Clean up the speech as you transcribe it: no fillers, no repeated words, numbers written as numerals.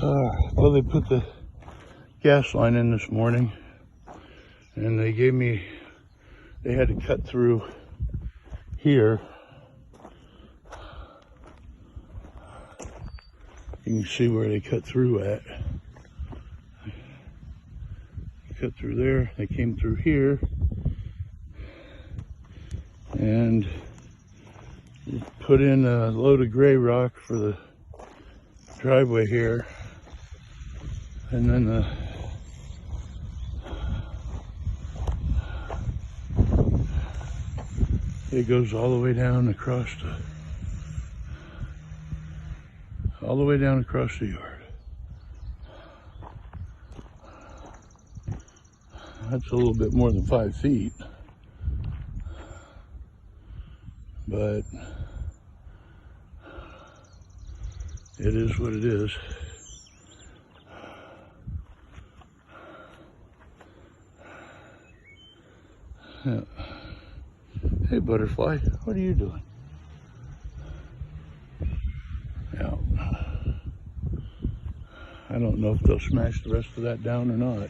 Well, they put the gas line in this morning, and they had to cut through here. You can see where they cut through at. Cut through there, they came through here, and put in a load of gray rock for the driveway here, and then it goes all the way down across the yard. That's a little bit more than 5 feet, but it is what it is. Yeah. Hey, butterfly, what are you doing? Yeah. I don't know if they'll smash the rest of that down or not.